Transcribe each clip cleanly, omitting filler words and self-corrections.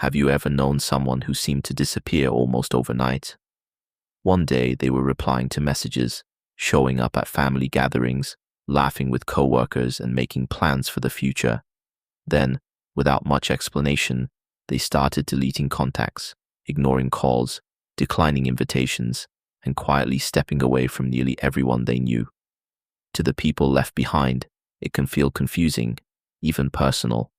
Have you ever known someone who seemed to disappear almost overnight? One day they were replying to messages, showing up at family gatherings, laughing with coworkers, and making plans for the future. Then, without much explanation, they started deleting contacts, ignoring calls, declining invitations, and quietly stepping away from nearly everyone they knew. To the people left behind, it can feel confusing, even personal.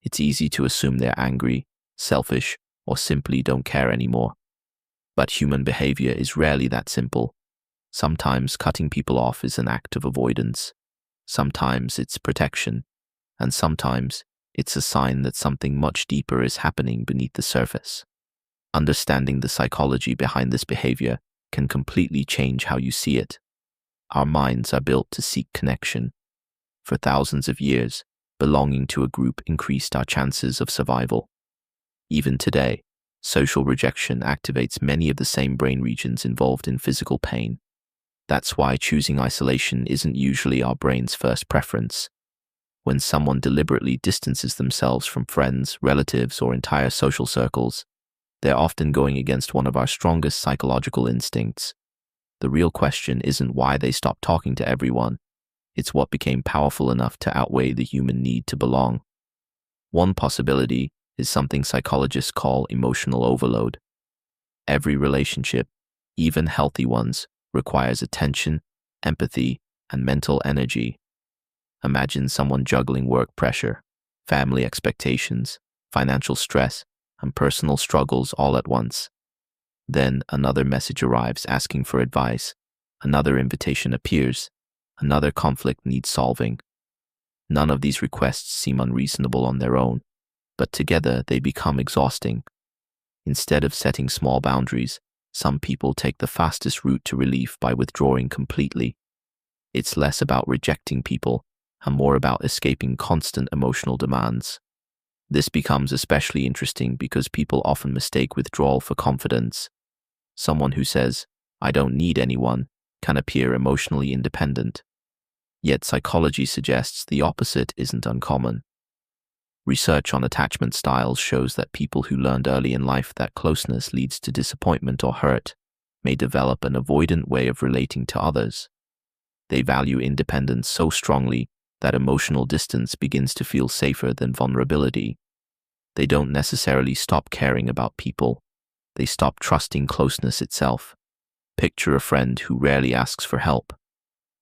It's easy to assume they're angry, selfish, or simply don't care anymore. But human behavior is rarely that simple. Sometimes cutting people off is an act of avoidance. Sometimes it's protection. And sometimes it's a sign that something much deeper is happening beneath the surface. Understanding the psychology behind this behavior can completely change how you see it. Our minds are built to seek connection. For thousands of years, belonging to a group increased our chances of survival. Even today, social rejection activates many of the same brain regions involved in physical pain. That's why choosing isolation isn't usually our brain's first preference. When someone deliberately distances themselves from friends, relatives, or entire social circles, they're often going against one of our strongest psychological instincts. The real question isn't why they stopped talking to everyone. It's what became powerful enough to outweigh the human need to belong. One possibility is something psychologists call emotional overload. Every relationship, even healthy ones, requires attention, empathy, and mental energy. Imagine someone juggling work pressure, family expectations, financial stress, and personal struggles all at once. Then another message arrives asking for advice, another invitation appears, another conflict needs solving. None of these requests seem unreasonable on their own, but together they become exhausting. Instead of setting small boundaries, some people take the fastest route to relief by withdrawing completely. It's less about rejecting people and more about escaping constant emotional demands. This becomes especially interesting because people often mistake withdrawal for confidence. Someone who says, "I don't need anyone," can appear emotionally independent. Yet psychology suggests the opposite isn't uncommon. Research on attachment styles shows that people who learned early in life that closeness leads to disappointment or hurt may develop an avoidant way of relating to others. They value independence so strongly that emotional distance begins to feel safer than vulnerability. They don't necessarily stop caring about people. They stop trusting closeness itself. Picture a friend who rarely asks for help.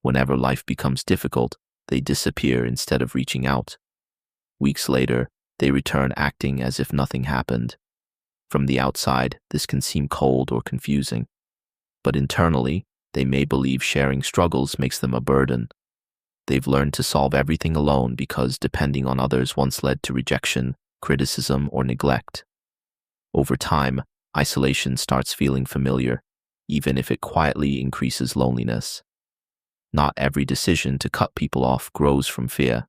Whenever life becomes difficult, they disappear instead of reaching out. Weeks later, they return acting as if nothing happened. From the outside, this can seem cold or confusing. But internally, they may believe sharing struggles makes them a burden. They've learned to solve everything alone because depending on others once led to rejection, criticism, or neglect. Over time, isolation starts feeling familiar, even if it quietly increases loneliness. Not every decision to cut people off grows from fear.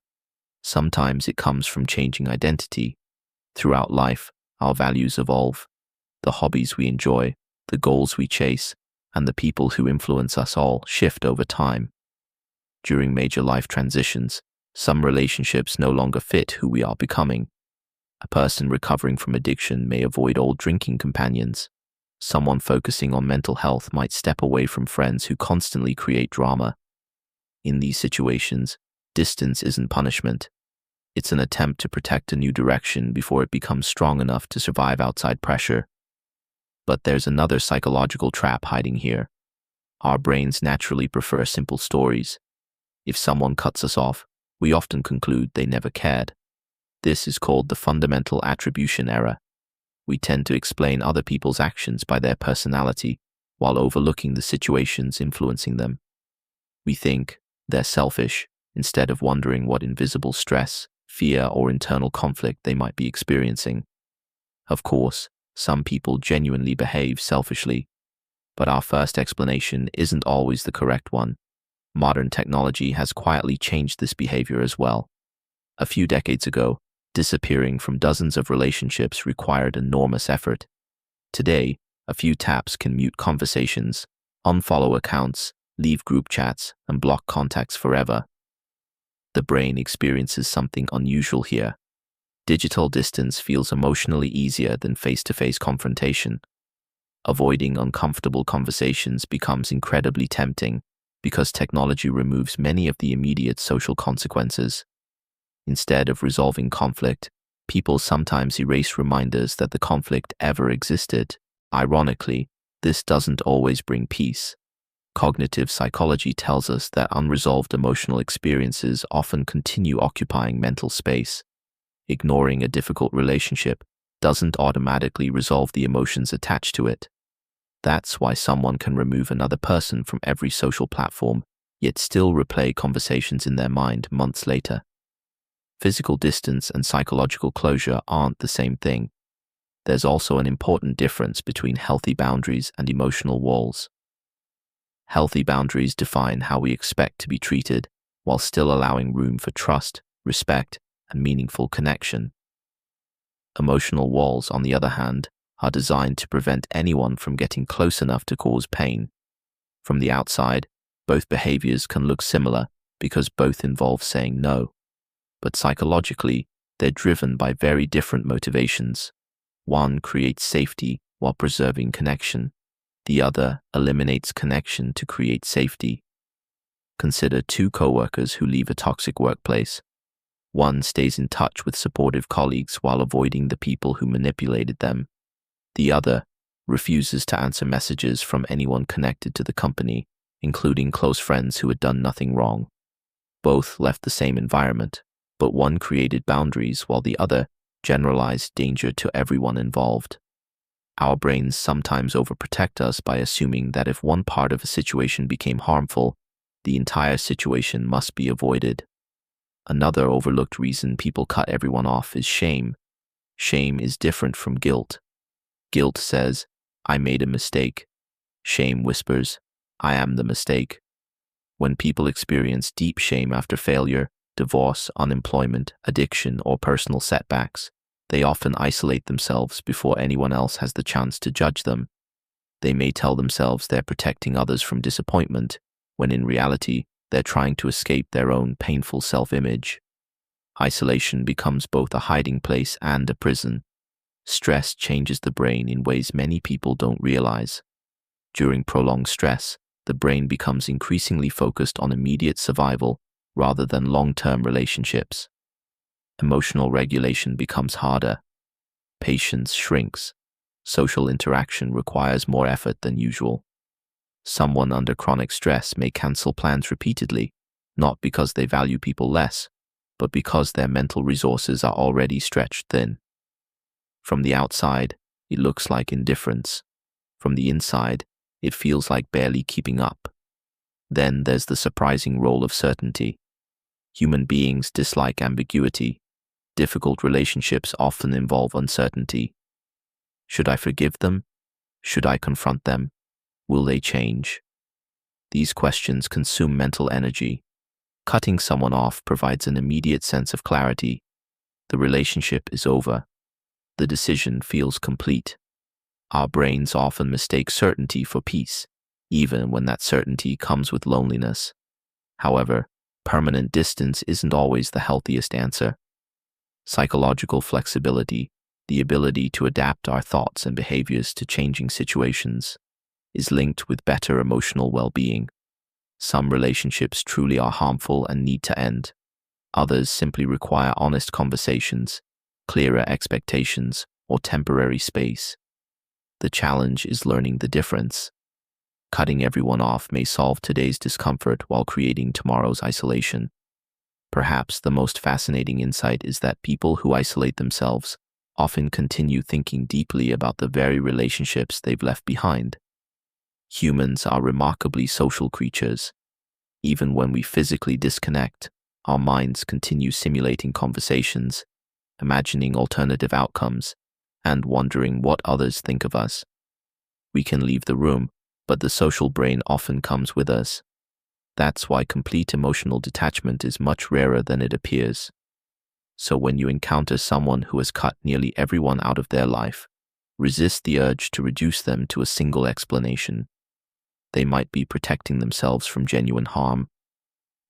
Sometimes it comes from changing identity. Throughout life, our values evolve. The hobbies we enjoy, the goals we chase, and the people who influence us all shift over time. During major life transitions, some relationships no longer fit who we are becoming. A person recovering from addiction may avoid old drinking companions. Someone focusing on mental health might step away from friends who constantly create drama. In these situations, distance isn't punishment. It's an attempt to protect a new direction before it becomes strong enough to survive outside pressure. But there's another psychological trap hiding here. Our brains naturally prefer simple stories. If someone cuts us off, we often conclude they never cared. This is called the fundamental attribution error. We tend to explain other people's actions by their personality, while overlooking the situations influencing them. We think they're selfish, instead of wondering what invisible stress, fear, or internal conflict they might be experiencing. Of course, some people genuinely behave selfishly, but our first explanation isn't always the correct one. Modern technology has quietly changed this behavior as well. A few decades ago, disappearing from dozens of relationships required enormous effort. Today, a few taps can mute conversations, unfollow accounts, leave group chats, and block contacts forever. The brain experiences something unusual here. Digital distance feels emotionally easier than face-to-face confrontation. Avoiding uncomfortable conversations becomes incredibly tempting because technology removes many of the immediate social consequences. Instead of resolving conflict, people sometimes erase reminders that the conflict ever existed. Ironically, this doesn't always bring peace. Cognitive psychology tells us that unresolved emotional experiences often continue occupying mental space. Ignoring a difficult relationship doesn't automatically resolve the emotions attached to it. That's why someone can remove another person from every social platform, yet still replay conversations in their mind months later. Physical distance and psychological closure aren't the same thing. There's also an important difference between healthy boundaries and emotional walls. Healthy boundaries define how we expect to be treated, while still allowing room for trust, respect, and meaningful connection. Emotional walls, on the other hand, are designed to prevent anyone from getting close enough to cause pain. From the outside, both behaviors can look similar because both involve saying no. But psychologically, they're driven by very different motivations. One creates safety while preserving connection. The other eliminates connection to create safety. Consider two coworkers who leave a toxic workplace. One stays in touch with supportive colleagues while avoiding the people who manipulated them. The other refuses to answer messages from anyone connected to the company, including close friends who had done nothing wrong. Both left the same environment, but one created boundaries while the other generalized danger to everyone involved. Our brains sometimes overprotect us by assuming that if one part of a situation became harmful, the entire situation must be avoided. Another overlooked reason people cut everyone off is shame. Shame is different from guilt. Guilt says, "I made a mistake." Shame whispers, "I am the mistake." When people experience deep shame after failure, divorce, unemployment, addiction, or personal setbacks, they often isolate themselves before anyone else has the chance to judge them. They may tell themselves they're protecting others from disappointment, when in reality, they're trying to escape their own painful self-image. Isolation becomes both a hiding place and a prison. Stress changes the brain in ways many people don't realize. During prolonged stress, the brain becomes increasingly focused on immediate survival rather than long-term relationships. Emotional regulation becomes harder. Patience shrinks. Social interaction requires more effort than usual. Someone under chronic stress may cancel plans repeatedly, not because they value people less, but because their mental resources are already stretched thin. From the outside, it looks like indifference. From the inside, it feels like barely keeping up. Then there's the surprising role of certainty. Human beings dislike ambiguity. Difficult relationships often involve uncertainty. Should I forgive them? Should I confront them? Will they change? These questions consume mental energy. Cutting someone off provides an immediate sense of clarity. The relationship is over. The decision feels complete. Our brains often mistake certainty for peace, even when that certainty comes with loneliness. However, permanent distance isn't always the healthiest answer. Psychological flexibility, the ability to adapt our thoughts and behaviors to changing situations, is linked with better emotional well-being. Some relationships truly are harmful and need to end. Others simply require honest conversations, clearer expectations, or temporary space. The challenge is learning the difference. Cutting everyone off may solve today's discomfort while creating tomorrow's isolation. Perhaps the most fascinating insight is that people who isolate themselves often continue thinking deeply about the very relationships they've left behind. Humans are remarkably social creatures. Even when we physically disconnect, our minds continue simulating conversations, imagining alternative outcomes, and wondering what others think of us. We can leave the room, but the social brain often comes with us. That's why complete emotional detachment is much rarer than it appears. So when you encounter someone who has cut nearly everyone out of their life, resist the urge to reduce them to a single explanation. They might be protecting themselves from genuine harm.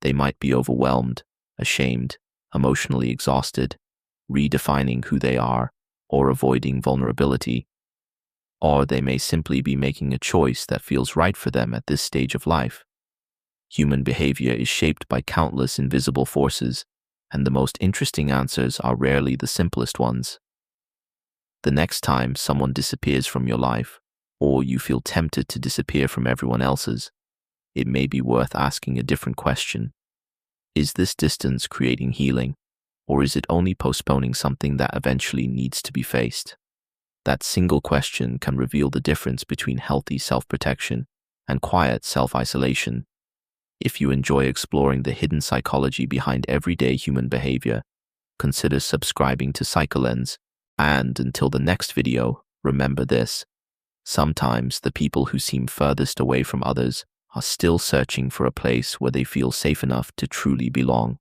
They might be overwhelmed, ashamed, emotionally exhausted, redefining who they are, or avoiding vulnerability. Or they may simply be making a choice that feels right for them at this stage of life. Human behavior is shaped by countless invisible forces, and the most interesting answers are rarely the simplest ones. The next time someone disappears from your life, or you feel tempted to disappear from everyone else's, it may be worth asking a different question. Is this distance creating healing, or is it only postponing something that eventually needs to be faced? That single question can reveal the difference between healthy self-protection and quiet self-isolation. If you enjoy exploring the hidden psychology behind everyday human behavior, consider subscribing to PsycheLens. And until the next video, remember this: sometimes the people who seem furthest away from others are still searching for a place where they feel safe enough to truly belong.